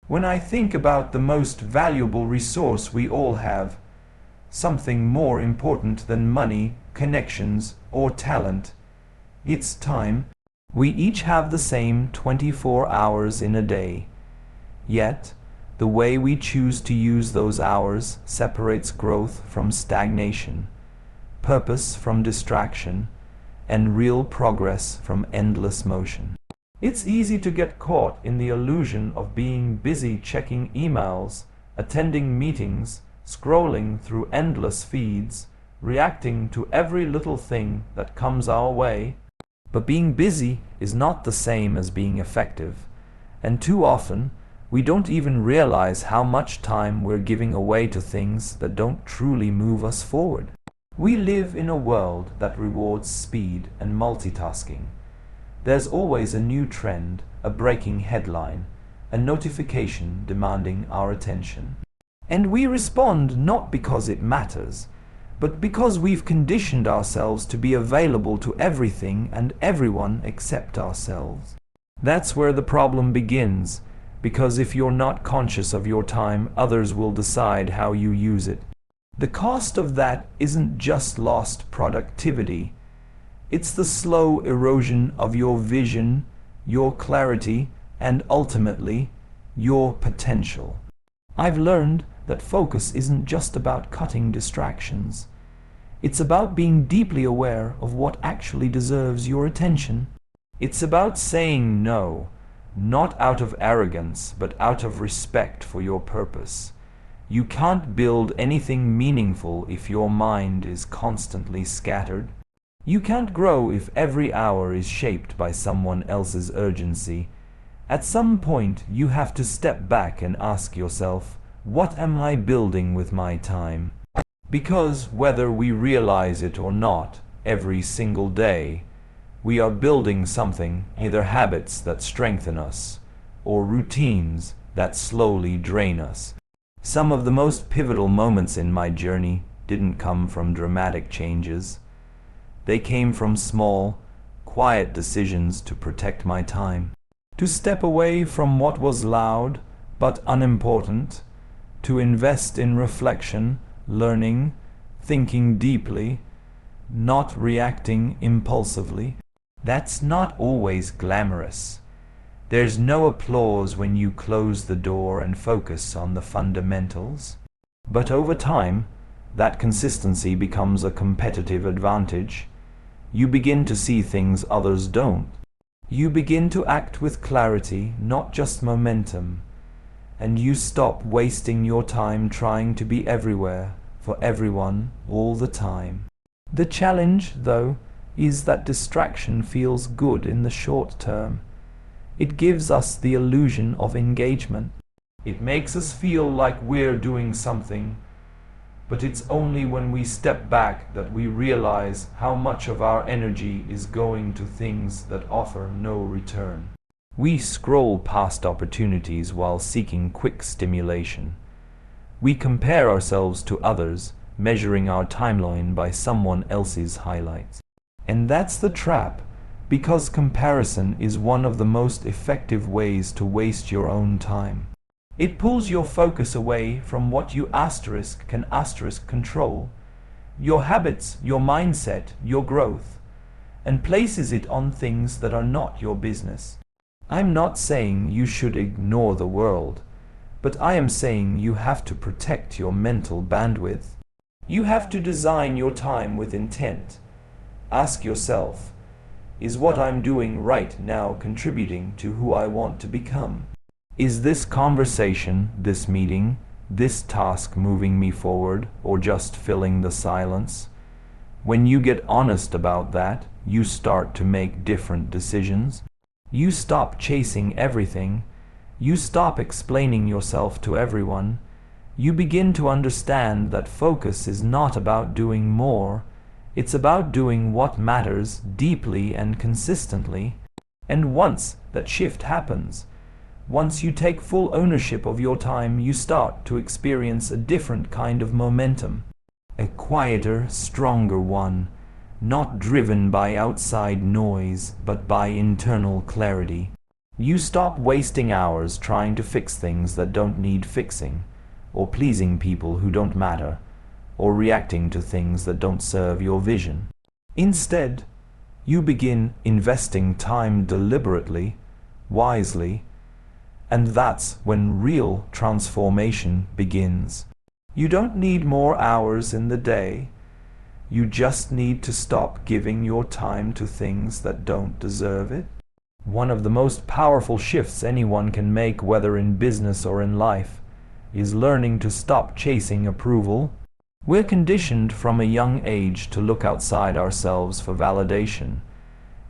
When I think about the most valuable resource we all have, something more important than money, connections, or talent, it's time. We each have the same 24 hours in a day. Yet, the way we choose to use those hours separates growth from stagnation, purpose from distraction, and real progress from endless motion. It's easy to get caught in the illusion of being busy checking emails, attending meetings, scrolling through endless feeds, reacting to every little thing that comes our way. But being busy is not the same as being effective, and too often we don't even realize how much time we're giving away to things that don't truly move us forward. We live in a world that rewards speed and multitasking. There's always a new trend, a breaking headline, a notification demanding our attention. And we respond not because it matters, but because we've conditioned ourselves to be available to everything and everyone except ourselves. That's where the problem begins, because if you're not conscious of your time, others will decide how you use it. The cost of that isn't just lost productivity. It's the slow erosion of your vision, your clarity, and ultimately, your potential. I've learned that focus isn't just about cutting distractions. It's about being deeply aware of what actually deserves your attention. It's about saying no, not out of arrogance, but out of respect for your purpose. You can't build anything meaningful if your mind is constantly scattered. You can't grow if every hour is shaped by someone else's urgency. At some point, you have to step back and ask yourself, what am I building with my time? Because whether we realize it or not, every single day, we are building something, either habits that strengthen us, or routines that slowly drain us. Some of the most pivotal moments in my journey didn't come from dramatic changes. They came from small, quiet decisions to protect my time, to step away from what was loud but unimportant, to invest in reflection, learning, thinking deeply, not reacting impulsively. That's not always glamorous. There's no applause when you close the door and focus on the fundamentals. But over time, that consistency becomes a competitive advantage. You begin to see things others don't. You begin to act with clarity, not just momentum. And you stop wasting your time trying to be everywhere, for everyone, all the time. The challenge, though, is that distraction feels good in the short term. It gives us the illusion of engagement. It makes us feel like we're doing something. But it's only when we step back that we realize how much of our energy is going to things that offer no return. We scroll past opportunities while seeking quick stimulation. We compare ourselves to others, measuring our timeline by someone else's highlights. And that's the trap, because comparison is one of the most effective ways to waste your own time. It pulls your focus away from what you can control, your habits, your mindset, your growth, and places it on things that are not your business. I'm not saying you should ignore the world, but I am saying you have to protect your mental bandwidth. You have to design your time with intent. Ask yourself, is what I'm doing right now contributing to who I want to become? Is this conversation, this meeting, this task moving me forward, or just filling the silence? When you get honest about that, you start to make different decisions. You stop chasing everything. You stop explaining yourself to everyone. You begin to understand that focus is not about doing more. It's about doing what matters deeply and consistently. And once that shift happens, once you take full ownership of your time, you start to experience a different kind of momentum. A quieter, stronger one, not driven by outside noise, but by internal clarity. You stop wasting hours trying to fix things that don't need fixing, or pleasing people who don't matter, or reacting to things that don't serve your vision. Instead, you begin investing time deliberately, wisely, and that's when real transformation begins. You don't need more hours in the day. You just need to stop giving your time to things that don't deserve it. One of the most powerful shifts anyone can make, whether in business or in life, is learning to stop chasing approval. We're conditioned from a young age to look outside ourselves for validation.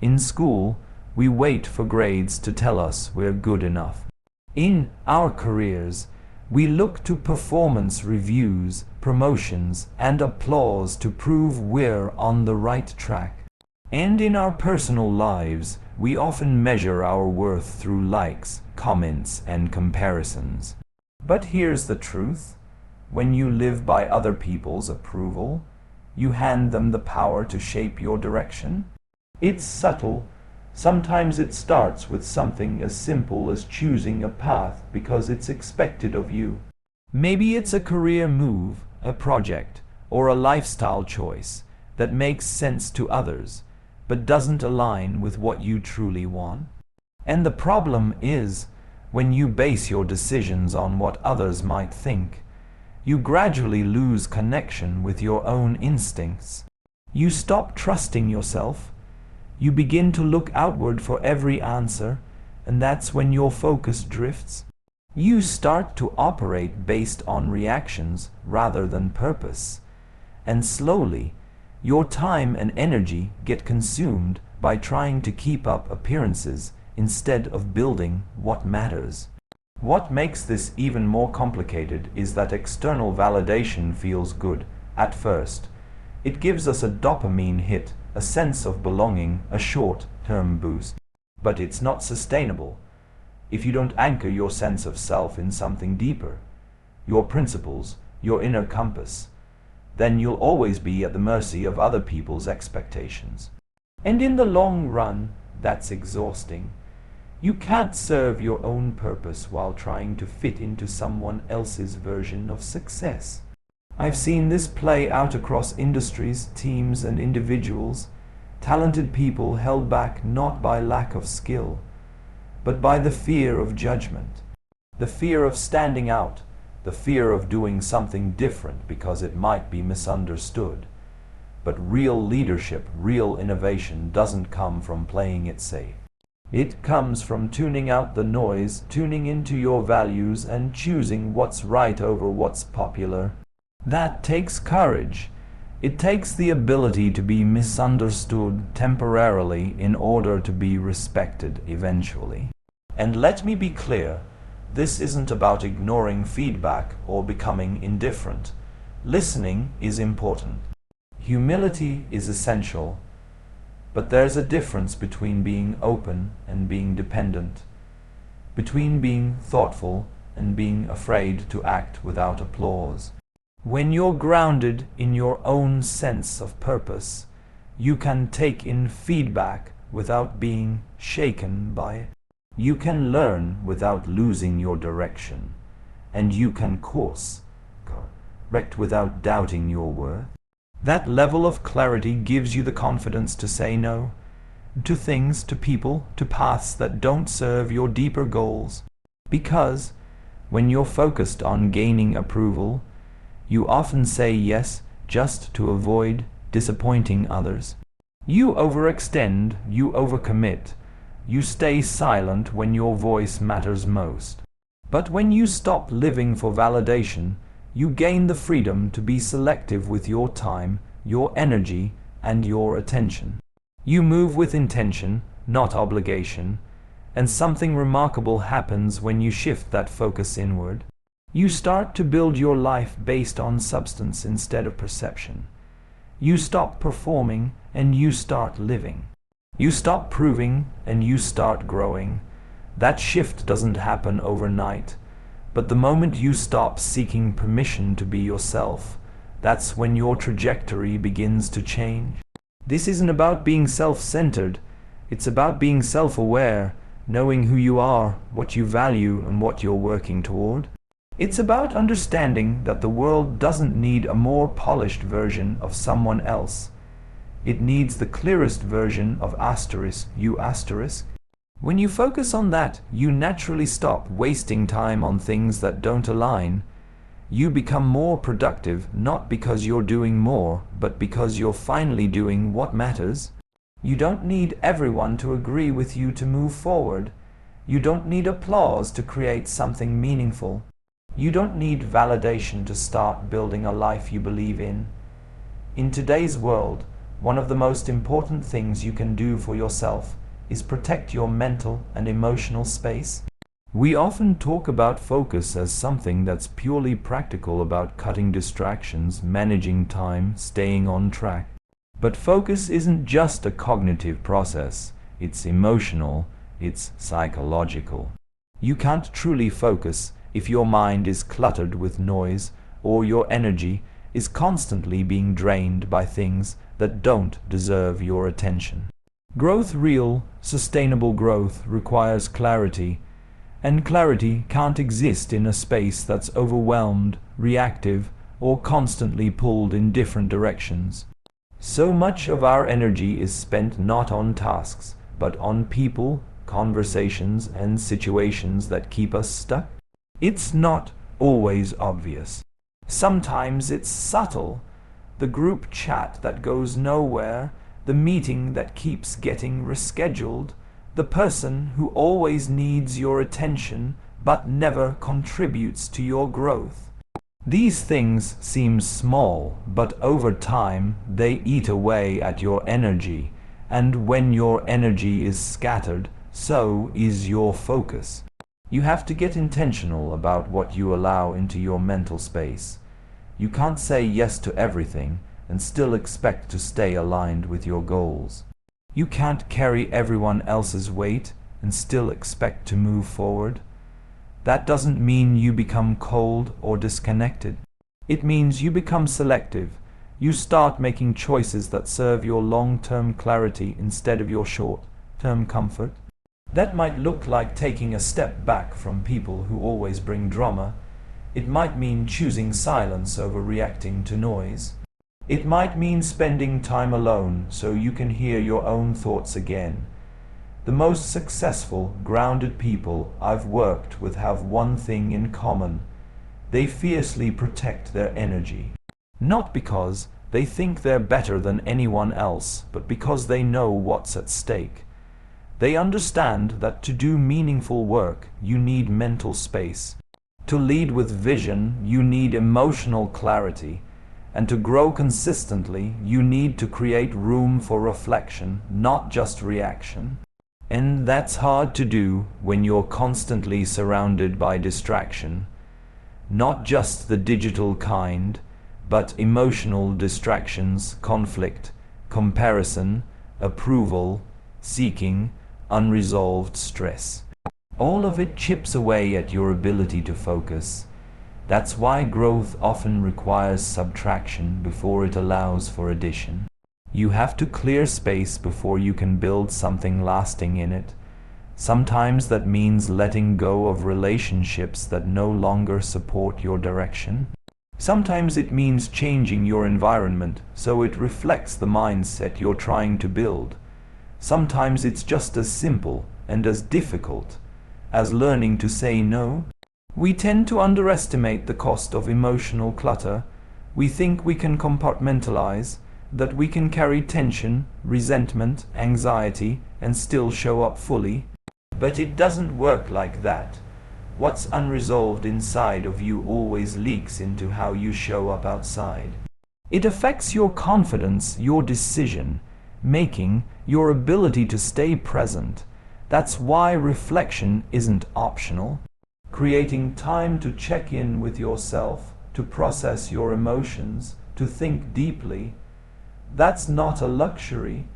In school, we wait for grades to tell us we're good enough. In our careers, we look to performance reviews, promotions, and applause to prove we're on the right track. And in our personal lives, we often measure our worth through likes, comments, and comparisons. But here's the truth. When you live by other people's approval, you hand them the power to shape your direction. It's subtle. Sometimes it starts with something as simple as choosing a path because it's expected of you. Maybe it's a career move, a project, or a lifestyle choice that makes sense to others, but doesn't align with what you truly want. And the problem is, when you base your decisions on what others might think, you gradually lose connection with your own instincts. You stop trusting yourself. You begin to look outward for every answer, and that's when your focus drifts. You start to operate based on reactions rather than purpose, and slowly, your time and energy get consumed by trying to keep up appearances instead of building what matters. What makes this even more complicated is that external validation feels good at first. It gives us a dopamine hit, a sense of belonging, a short-term boost. But it's not sustainable if you don't anchor your sense of self in something deeper, your principles, your inner compass. Then you'll always be at the mercy of other people's expectations. And in the long run, that's exhausting. You can't serve your own purpose while trying to fit into someone else's version of success. I've seen this play out across industries, teams, and individuals. Talented people held back not by lack of skill, but by the fear of judgment, the fear of standing out, the fear of doing something different because it might be misunderstood. But real leadership, real innovation doesn't come from playing it safe. It comes from tuning out the noise, tuning into your values, and choosing what's right over what's popular. That takes courage. It takes the ability to be misunderstood temporarily in order to be respected eventually. And let me be clear, this isn't about ignoring feedback or becoming indifferent. Listening is important. Humility is essential. But there's a difference between being open and being dependent, between being thoughtful and being afraid to act without applause. When you're grounded in your own sense of purpose, you can take in feedback without being shaken by it. You can learn without losing your direction, and you can correct without doubting your worth. That level of clarity gives you the confidence to say no to things, to people, to paths that don't serve your deeper goals. Because when you're focused on gaining approval, you often say yes just to avoid disappointing others. You overextend, you overcommit, you stay silent when your voice matters most. But when you stop living for validation, you gain the freedom to be selective with your time, your energy, and your attention. You move with intention, not obligation, and something remarkable happens when you shift that focus inward. You start to build your life based on substance instead of perception. You stop performing and you start living. You stop proving and you start growing. That shift doesn't happen overnight. But the moment you stop seeking permission to be yourself, that's when your trajectory begins to change. This isn't about being self-centered. It's about being self-aware, knowing who you are, what you value, and what you're working toward. It's about understanding that the world doesn't need a more polished version of someone else. It needs the clearest version of you asterisk. When you focus on that, you naturally stop wasting time on things that don't align. You become more productive, not because you're doing more, but because you're finally doing what matters. You don't need everyone to agree with you to move forward. You don't need applause to create something meaningful. You don't need validation to start building a life you believe in. In today's world, one of the most important things you can do for yourself is protect your mental and emotional space. We often talk about focus as something that's purely practical, about cutting distractions, managing time, staying on track. But focus isn't just a cognitive process. It's emotional, it's psychological. You can't truly focus if your mind is cluttered with noise, or your energy is constantly being drained by things that don't deserve your attention. Real, sustainable growth requires clarity, and clarity can't exist in a space that's overwhelmed, reactive, or constantly pulled in different directions. So much of our energy is spent not on tasks, but on people, conversations, and situations that keep us stuck. It's not always obvious. Sometimes it's subtle. The group chat that goes nowhere, the meeting that keeps getting rescheduled, the person who always needs your attention but never contributes to your growth. These things seem small, but over time they eat away at your energy, and when your energy is scattered, so is your focus. You have to get intentional about what you allow into your mental space. You can't say yes to everything and still expect to stay aligned with your goals. You can't carry everyone else's weight and still expect to move forward. That doesn't mean you become cold or disconnected. It means you become selective. You start making choices that serve your long-term clarity instead of your short-term comfort. That might look like taking a step back from people who always bring drama. It might mean choosing silence over reacting to noise. It might mean spending time alone so you can hear your own thoughts again. The most successful, grounded people I've worked with have one thing in common. They fiercely protect their energy. Not because they think they're better than anyone else, but because they know what's at stake. They understand that to do meaningful work, you need mental space. To lead with vision, you need emotional clarity. And to grow consistently, you need to create room for reflection, not just reaction. And that's hard to do when you're constantly surrounded by distraction. Not just the digital kind, but emotional distractions, conflict, comparison, approval, seeking, unresolved stress. All of it chips away at your ability to focus. That's why growth often requires subtraction before it allows for addition. You have to clear space before you can build something lasting in it. Sometimes that means letting go of relationships that no longer support your direction. Sometimes it means changing your environment so it reflects the mindset you're trying to build. Sometimes it's just as simple and as difficult as learning to say no. We tend to underestimate the cost of emotional clutter. We think we can compartmentalize, that we can carry tension, resentment, anxiety, and still show up fully. But it doesn't work like that. What's unresolved inside of you always leaks into how you show up outside. It affects your confidence, your decision making, your ability to stay present. That's why reflection isn't optional. Creating time to check in with yourself, to process your emotions, to think deeply, that's not a luxury.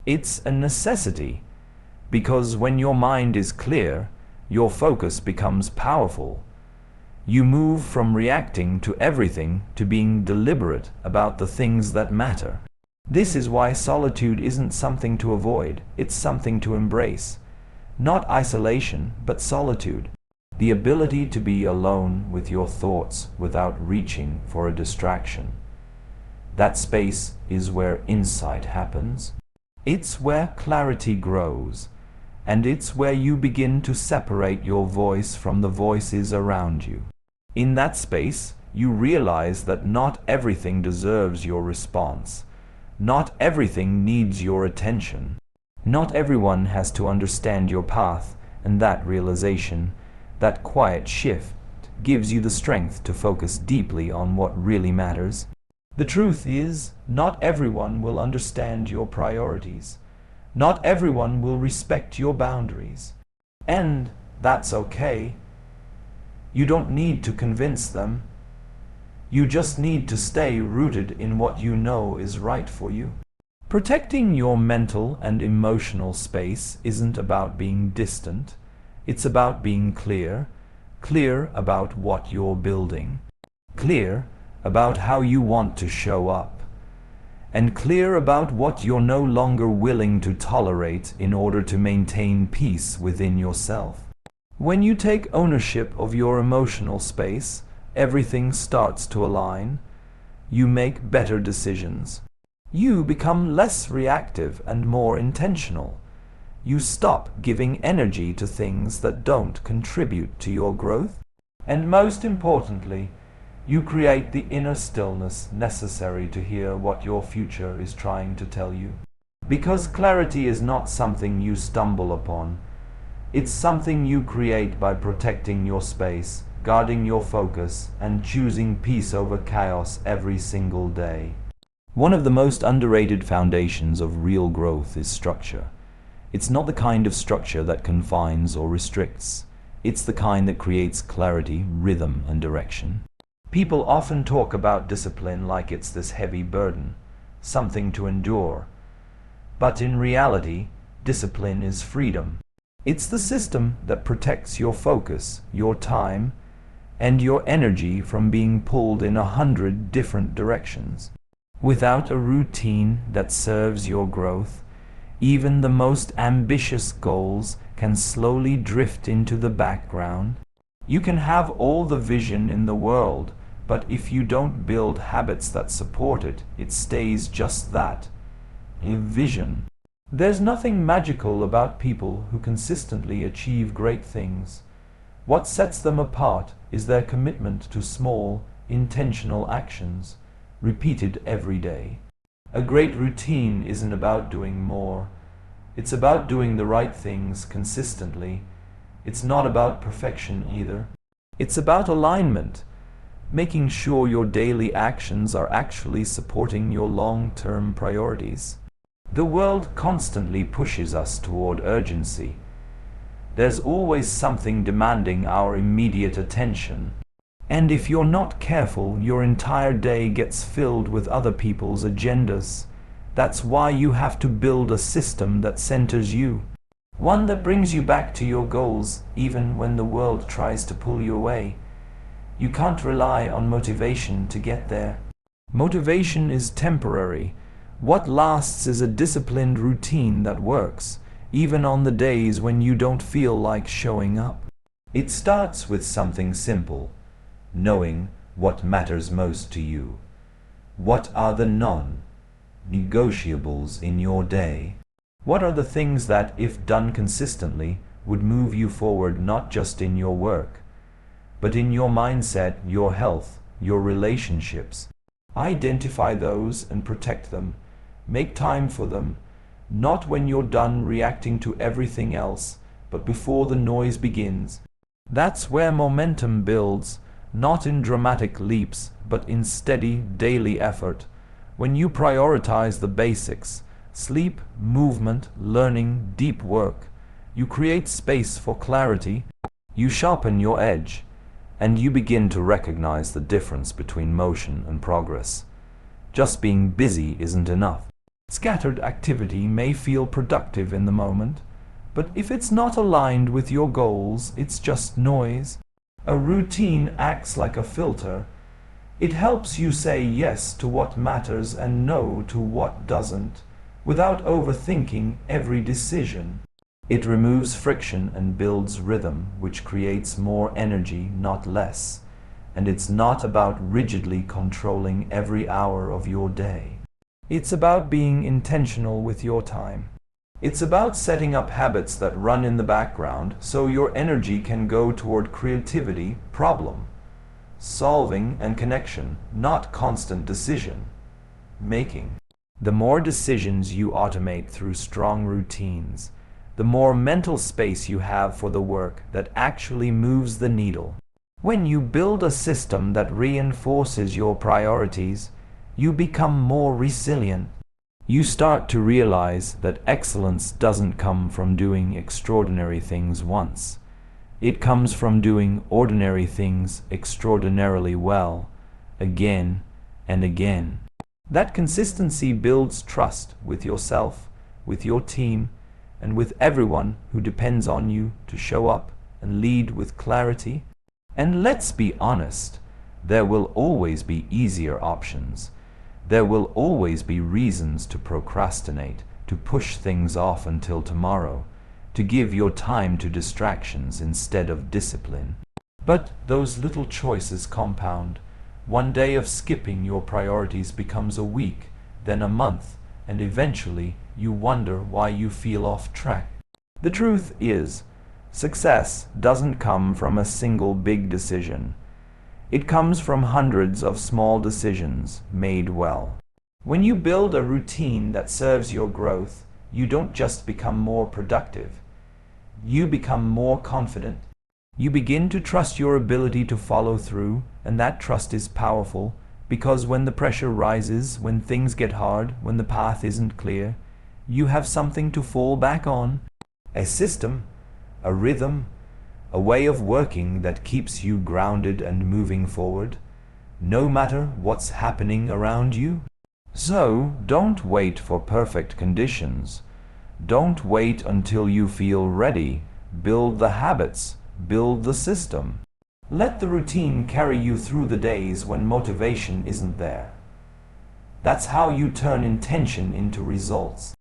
It's a necessity. Because when your mind is clear, your focus becomes powerful. You move from reacting to everything to being deliberate about the things that matter. This is why solitude isn't something to avoid, it's something to embrace. Not isolation, but solitude. The ability to be alone with your thoughts without reaching for a distraction. That space is where insight happens. It's where clarity grows, and it's where you begin to separate your voice from the voices around you. In that space, you realize that not everything deserves your response. Not everything needs your attention. Not everyone has to understand your path, and that realization, that quiet shift, gives you the strength to focus deeply on what really matters. The truth is, not everyone will understand your priorities. Not everyone will respect your boundaries. And that's okay. You don't need to convince them. You just need to stay rooted in what you know is right for you. Protecting your mental and emotional space isn't about being distant. It's about being clear. Clear about what you're building. Clear about how you want to show up. And clear about what you're no longer willing to tolerate in order to maintain peace within yourself. When you take ownership of your emotional space, everything starts to align. You make better decisions. You become less reactive and more intentional. You stop giving energy to things that don't contribute to your growth. And most importantly, you create the inner stillness necessary to hear what your future is trying to tell you. Because clarity is not something you stumble upon. It's something you create by protecting your space, guarding your focus, and choosing peace over chaos every single day. One of the most underrated foundations of real growth is structure. It's not the kind of structure that confines or restricts. It's the kind that creates clarity, rhythm, and direction. People often talk about discipline like it's this heavy burden, something to endure. But in reality, discipline is freedom. It's the system that protects your focus, your time, and your energy from being pulled in 100 different directions. Without a routine that serves your growth, even the most ambitious goals can slowly drift into the background. You can have all the vision in the world, but if you don't build habits that support it, it stays just that, a vision. There's nothing magical about people who consistently achieve great things. What sets them apart is their commitment to small, intentional actions, repeated every day. A great routine isn't about doing more. It's about doing the right things consistently. It's not about perfection either. It's about alignment, making sure your daily actions are actually supporting your long-term priorities. The world constantly pushes us toward urgency. There's always something demanding our immediate attention. And if you're not careful, your entire day gets filled with other people's agendas. That's why you have to build a system that centers you. One that brings you back to your goals, even when the world tries to pull you away. You can't rely on motivation to get there. Motivation is temporary. What lasts is a disciplined routine that works, even on the days when you don't feel like showing up. It starts with something simple. Knowing what matters most to you. What are the non-negotiables in your day? What are the things that, if done consistently, would move you forward not just in your work, but in your mindset, your health, your relationships? Identify those and protect them. Make time for them, not when you're done reacting to everything else, but before the noise begins. That's where momentum builds. Not in dramatic leaps, but in steady, daily effort. When you prioritize the basics, sleep, movement, learning, deep work, you create space for clarity, you sharpen your edge, and you begin to recognize the difference between motion and progress. Just being busy isn't enough. Scattered activity may feel productive in the moment, but if it's not aligned with your goals, it's just noise. A routine acts like a filter. It helps you say yes to what matters and no to what doesn't, without overthinking every decision. It removes friction and builds rhythm, which creates more energy, not less. And it's not about rigidly controlling every hour of your day. It's about being intentional with your time. It's about setting up habits that run in the background so your energy can go toward creativity, problem solving, and connection, not constant decision making. The more decisions you automate through strong routines, the more mental space you have for the work that actually moves the needle. When you build a system that reinforces your priorities, you become more resilient. You start to realize that excellence doesn't come from doing extraordinary things once. It comes from doing ordinary things extraordinarily well, again and again. That consistency builds trust with yourself, with your team, and with everyone who depends on you to show up and lead with clarity. And let's be honest, there will always be easier options. There will always be reasons to procrastinate, to push things off until tomorrow, to give your time to distractions instead of discipline. But those little choices compound. One day of skipping your priorities becomes a week, then a month, and eventually you wonder why you feel off track. The truth is, success doesn't come from a single big decision. It comes from hundreds of small decisions made well. When you build a routine that serves your growth, you don't just become more productive. You become more confident. You begin to trust your ability to follow through, and that trust is powerful because when the pressure rises, when things get hard, when the path isn't clear, you have something to fall back on. A system, a rhythm, a way of working that keeps you grounded and moving forward, no matter what's happening around you. So, don't wait for perfect conditions. Don't wait until you feel ready. Build the habits. Build the system. Let the routine carry you through the days when motivation isn't there. That's how you turn intention into results.